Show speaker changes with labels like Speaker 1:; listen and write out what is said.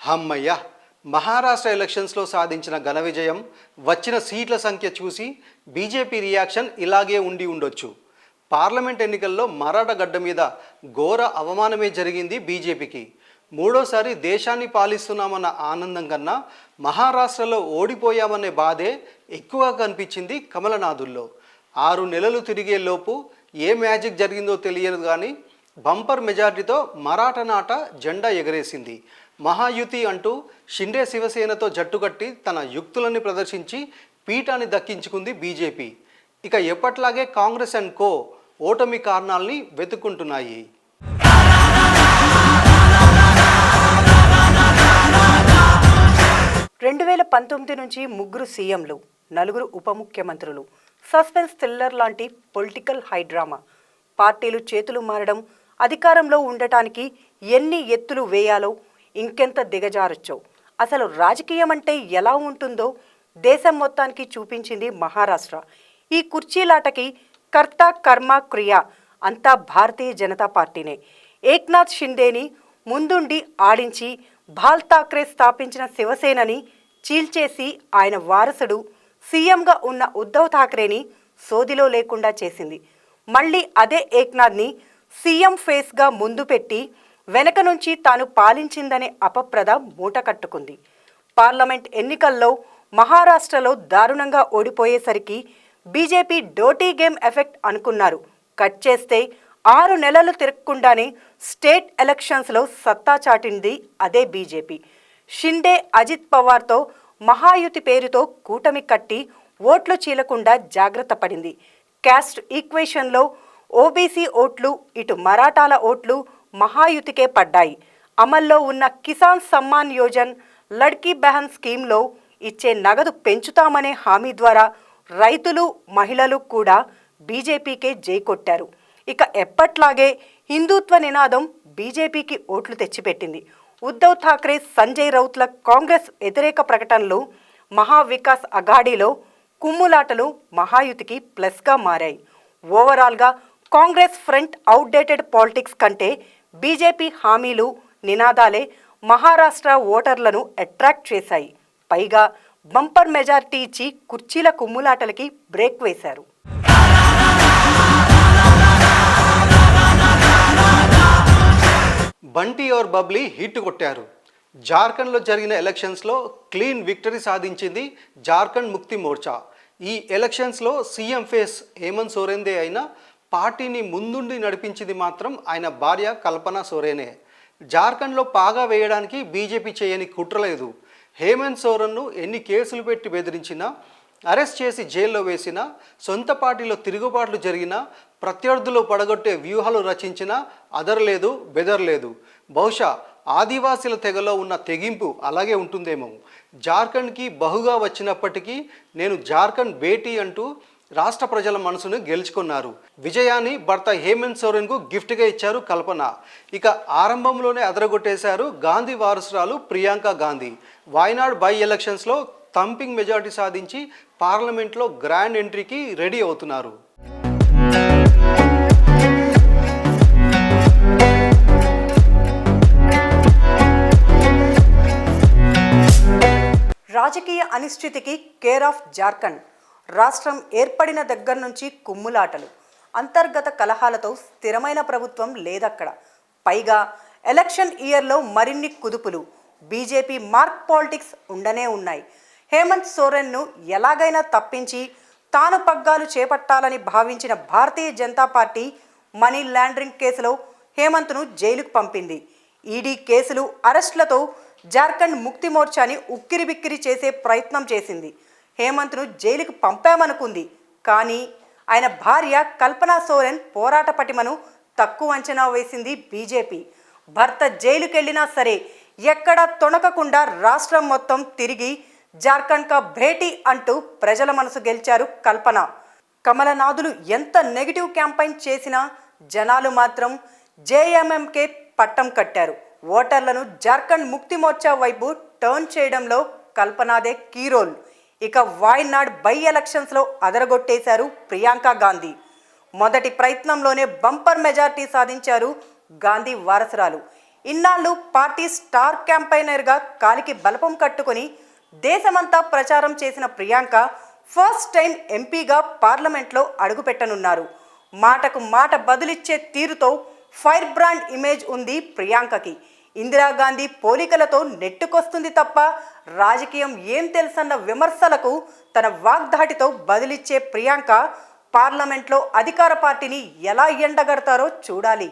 Speaker 1: హమ్మయ్య! మహారాష్ట్ర ఎలక్షన్స్లో సాధించిన ఘన విజయం, వచ్చిన సీట్ల సంఖ్య చూసి బీజేపీ రియాక్షన్ ఇలాగే ఉండి ఉండొచ్చు. పార్లమెంట్ ఎన్నికల్లో మరాఠా గడ్డ మీద ఘోర అవమానమే జరిగింది బీజేపీకి. మూడోసారి దేశాన్ని పాలిస్తున్నామన్న ఆనందం కన్నా మహారాష్ట్రలో ఓడిపోయామనే బాధే ఎక్కువగా కనిపించింది కమలనాథుల్లో. 6 నెలలు తిరిగే లోపు ఏ మ్యాజిక్ జరిగిందో తెలియదు కానీ బంపర్ మెజార్టీతో మరాఠా నాట జెండా ఎగరేసింది. మహాయుతి అంటూ షిండే శివసేనతో జట్టుకట్టి తన యుక్తులని ప్రదర్శించి పీఠాన్ని దక్కించుకుంది బీజేపీ. ఇక ఎప్పట్లాగే కాంగ్రెస్ అండ్ కో ఓటమి కారణాలని వెతుక్కుంటున్నాయి.
Speaker 2: రెండు 2019 నుంచి 3 సీఎంలు, 4 ఉప ముఖ్యమంత్రులు, సస్పెన్స్ థ్రిల్లర్ లాంటి పొలిటికల్ హైడ్రామా. పార్టీలు చేతులు మారడం, అధికారంలో ఉండటానికి ఎన్ని ఎత్తులు వేయాలో, ఇంకెంత దిగజారొచ్చో, అసలు రాజకీయం అంటే ఎలా ఉంటుందో దేశం మొత్తానికి చూపించింది మహారాష్ట్ర. ఈ కుర్చీలాటకి కర్త కర్మ క్రియ అంతా భారతీయ జనతా పార్టీనే. ఏక్నాథ్ షిండేని ముందుండి ఆడించి బాల్ ఠాక్రే స్థాపించిన శివసేనని చీల్చేసి ఆయన వారసుడు సీఎంగా ఉన్న ఉద్ధవ్ ఠాక్రేని సోదిలో లేకుండా చేసింది. మళ్ళీ అదే ఏక్నాథ్ని సీఎం ఫేస్గా ముందు పెట్టి వెనక నుంచి తాను పాలించిందనే అపప్రద మూట కట్టుకుంది. పార్లమెంట్ ఎన్నికల్లో మహారాష్ట్రలో దారుణంగా ఓడిపోయేసరికి బీజేపీ డోటీ గేమ్ ఎఫెక్ట్ అనుకున్నారు. కట్ చేస్తే 6 నెలలు తిరగకుండానే స్టేట్ ఎలక్షన్స్లో సత్తా చాటింది అదే బీజేపీ. షిండే, అజిత్ పవార్తో మహాయుతి పేరుతో కూటమి కట్టి ఓట్లు చీలకుండా జాగ్రత్త పడింది. క్యాస్ట్ ఈక్వేషన్లో ఓబీసీ ఓట్లు, ఇటు మరాఠాల ఓట్లు మహాయుతికే పడ్డాయి. అమల్లో ఉన్న కిసాన్ సమ్మాన్ యోజన్, లడ్కీ బెహన్ స్కీమ్లో ఇచ్చే నగదు పెంచుతామనే హామీ ద్వారా రైతులు, మహిళలు కూడా బీజేపీకే జై కొట్టారు. ఇక ఎప్పట్లాగే హిందుత్వ నినాదం బీజేపీకి ఓట్లు తెచ్చిపెట్టింది. ఉద్ధవ్ ఠాక్రే, సంజయ్ రౌత్ల కాంగ్రెస్ వ్యతిరేక ప్రకటనలు మహావికాస్ అఘాడీలో కుమ్ములాటలు మహాయుతికి ప్లస్గా మారాయి. ఓవరాల్గా కాంగ్రెస్ ఫ్రంట్ అవుట్డేటెడ్ పాలిటిక్స్ కంటే బీజేపీ హామీలు, నినాదాలే మహారాష్ట్ర ఓటర్లను అట్రాక్ట్ చేశాయి. పైగా బంపర్ మెజారిటీ ఇచ్చి కుర్చీల కుమ్ములాటలకి బ్రేక్ వేశారు.
Speaker 1: బంటి और బబ్లీ హిట్ కొట్టారు. జార్ఖండ్లో జరిగిన ఎలక్షన్స్లో క్లీన్ విక్టరీ సాధించింది జార్ఖండ్ ముక్తి మోర్చా. ఈ ఎలక్షన్స్లో సీఎం ఫేస్ హేమంత్ సోరెన్దే అయినా పార్టీని ముందుండి నడిపించింది మాత్రం ఆయన భార్య కల్పనా సోరెనే. జార్ఖండ్లో పాగా వేయడానికి బీజేపీ చేయని కుట్రలేదు. హేమంత్ సోరెన్ను ఎన్ని కేసులు పెట్టి బెదిరించినా, అరెస్ట్ చేసి జైల్లో వేసినా, సొంత పార్టీలో తిరుగుబాట్లు జరిగినా, ప్రత్యర్థులు పడగొట్టే వ్యూహాలు రచించినా అదరలేదు, బెదరలేదు. బహుశా ఆదివాసీల తెగలో ఉన్న తెగింపు అలాగే ఉంటుందేమో. జార్ఖండ్కి బహుగా వచ్చినప్పటికీ నేను జార్ఖండ్ బేటీ అంటూ రాష్ట్ర ప్రజల మనసును గెలుచుకున్నారు. విజయాన్ని భర్త హేమంత్ సోరెన్కు గిఫ్ట్గా ఇచ్చారు కల్పన. ఇక ఆరంభంలోనే అదరగొట్టేశారు గాంధీ వారసురాలు ప్రియాంక గాంధీ. వాయనాడ్ బై ఎలక్షన్స్లో థంపింగ్ మెజారిటీ సాధించి పార్లమెంట్లో గ్రాండ్ ఎంట్రీకి రెడీ అవుతున్నారు.
Speaker 2: రాజకీయ అనిశ్చితికి కేర్ ఆఫ్ జార్ఖండ్. రాష్ట్రం ఏర్పడిన దగ్గర నుంచి కుమ్ములాటలు, అంతర్గత కలహాలతో స్థిరమైన ప్రభుత్వం లేదక్కడ. పైగా ఎలక్షన్ ఇయర్లో మరిన్ని కుదుపులు, బీజేపీ మార్క్ పాలిటిక్స్ ఉండనే ఉన్నాయి. హేమంత్ సోరెన్ను ఎలాగైనా తప్పించి తాను పగ్గాలు చేపట్టాలని భావించిన Bharatiya Janata party money laundering కేసులో హేమంత్ను జైలుకు పంపింది. ఈడీ కేసులు, అరెస్టులతో జార్ఖండ్ ముక్తి మోర్చాని ఉక్కిరిబిక్కిరి చేసే ప్రయత్నం చేసింది. హేమంత్ను జైలుకు పంపామనుకుంది. కానీ ఆయన భార్య కల్పనా సోరెన్ పోరాట పటిమను తక్కువ అంచనా వేసింది బీజేపీ. భర్త జైలుకెళ్ళినా సరే ఎక్కడా తొణకకుండా రాష్ట్రం మొత్తం తిరిగి జార్ఖండ్ కా భేటీ అంటూ ప్రజల మనసు గెలిచారు కల్పన. కమలనాథులు ఎంత నెగిటివ్ క్యాంపెయిన్ చేసినా జనాలు మాత్రం జేఎంఎంకే పట్టం కట్టారు. ఓటర్లను జార్ఖండ్ ముక్తి మోర్చా వైపు టర్న్ చేయడంలో కల్పనాదే కీ రోల్. ఇక వాయనాడ్ బై ఎలక్షన్స్లో అదరగొట్టేశారు ప్రియాంక గాంధీ. మొదటి ప్రయత్నంలోనే బంపర్ మెజారిటీ సాధించారు గాంధీ వారసురాలు. ఇన్నాళ్ళు పార్టీ స్టార్ క్యాంపైనర్గా కాలికి బలపం కట్టుకొని దేశమంతా ప్రచారం చేసిన ప్రియాంక ఫస్ట్ టైం ఎంపీగా పార్లమెంట్లో అడుగుపెట్టనున్నారు. మాటకు మాట బదులిచ్చే తీరుతో ఫైర్ బ్రాండ్ ఇమేజ్ ఉంది ప్రియాంకకి. ఇందిరాగాంధీ పోలికలతో నెట్టుకొస్తుంది తప్ప రాజకీయం ఏం తెలుసన్న విమర్శలకు తన వాగ్దాటితో బదిలిచ్చే ప్రియాంక పార్లమెంట్లో అధికార పార్టీని ఎలా ఎండగడతారో చూడాలి.